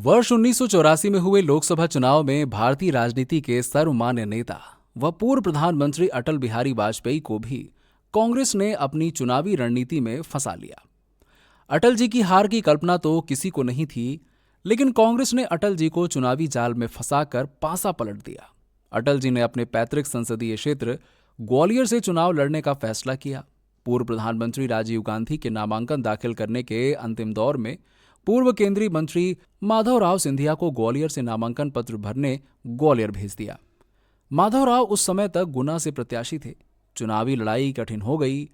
वर्ष 1984 में हुए लोकसभा चुनाव में भारतीय राजनीति के सर्वमान्य नेता व पूर्व प्रधानमंत्री अटल बिहारी वाजपेयी को भी कांग्रेस ने अपनी चुनावी रणनीति में फंसा लिया। अटल जी की हार की कल्पना तो किसी को नहीं थी, लेकिन कांग्रेस ने अटल जी को चुनावी जाल में फंसाकर पासा पलट दिया। अटल जी ने अपने पैतृक संसदीय क्षेत्र ग्वालियर से चुनाव लड़ने का फैसला किया। पूर्व प्रधानमंत्री राजीव गांधी के नामांकन दाखिल करने के अंतिम दौर में पूर्व केंद्रीय मंत्री माधवराव सिंधिया को ग्वालियर से नामांकन पत्र भरने ग्वालियर भेज दिया। माधवराव उस समय तक गुना से प्रत्याशी थे। चुनावी लड़ाई कठिन हो गई।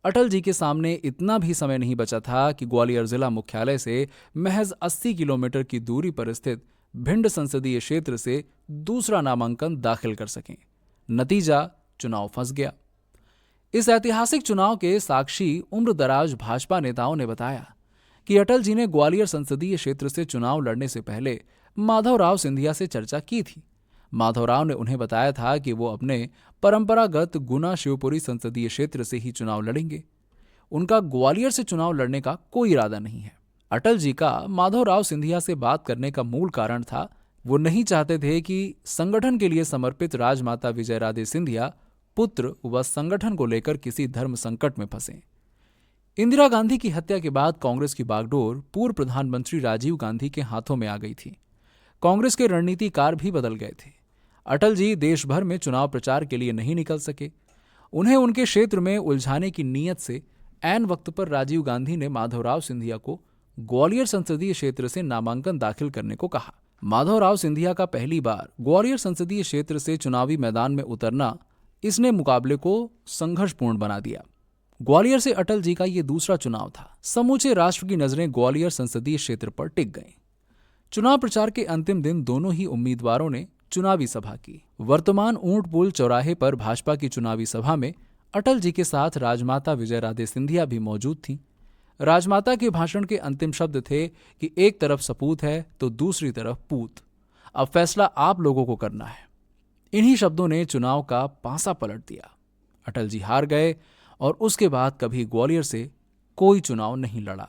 अटल जी के सामने इतना भी समय नहीं बचा था कि ग्वालियर जिला मुख्यालय से महज 80 किलोमीटर की दूरी पर स्थित भिंड संसदीय क्षेत्र से दूसरा नामांकन दाखिल कर सकें। नतीजा, चुनाव फंस गया। इस ऐतिहासिक चुनाव के साक्षी उम्रदराज भाजपा नेताओं ने बताया कि अटल जी ने ग्वालियर संसदीय क्षेत्र से चुनाव लड़ने से पहले माधवराव सिंधिया से चर्चा की थी। माधवराव ने उन्हें बताया था कि वो अपने परंपरागत गुना शिवपुरी संसदीय क्षेत्र से ही चुनाव लड़ेंगे। उनका ग्वालियर से चुनाव लड़ने का कोई इरादा नहीं है। अटल जी का माधवराव सिंधिया से बात करने का मूल कारण था, वो नहीं चाहते थे कि संगठन के लिए समर्पित राजमाता विजयराजे सिंधिया पुत्र व संगठन को लेकर किसी धर्म संकट में फंसे। इंदिरा गांधी की हत्या के बाद कांग्रेस की बागडोर पूर्व प्रधानमंत्री राजीव गांधी के हाथों में आ गई थी। कांग्रेस के रणनीतिकार भी बदल गए थे। अटल जी देश भर में चुनाव प्रचार के लिए नहीं निकल सके। उन्हें उनके क्षेत्र में उलझाने की नीयत से ऐन वक्त पर राजीव गांधी ने माधवराव सिंधिया को ग्वालियर संसदीय क्षेत्र से नामांकन दाखिल करने को कहा। माधवराव सिंधिया का पहली बार ग्वालियर संसदीय क्षेत्र से चुनावी मैदान में उतरना इसने मुकाबले को संघर्षपूर्ण बना दिया। ग्वालियर से अटल जी का ये दूसरा चुनाव था। समूचे राष्ट्र की नजरें ग्वालियर संसदीय क्षेत्र पर टिक गईं। चुनाव प्रचार के अंतिम दिन दोनों ही उम्मीदवारों ने चुनावी सभा की। वर्तमान ऊंटपुल चौराहे पर भाजपा की चुनावी सभा में अटल जी के साथ राजमाता विजयराजे सिंधिया भी मौजूद थीं। राजमाता के भाषण के अंतिम शब्द थे कि एक तरफ सपूत है तो दूसरी तरफ पूत, अब फैसला आप लोगों को करना है। इन्हीं शब्दों ने चुनाव का पासा पलट दिया। अटल जी हार गए और उसके बाद कभी ग्वालियर से कोई चुनाव नहीं लड़ा।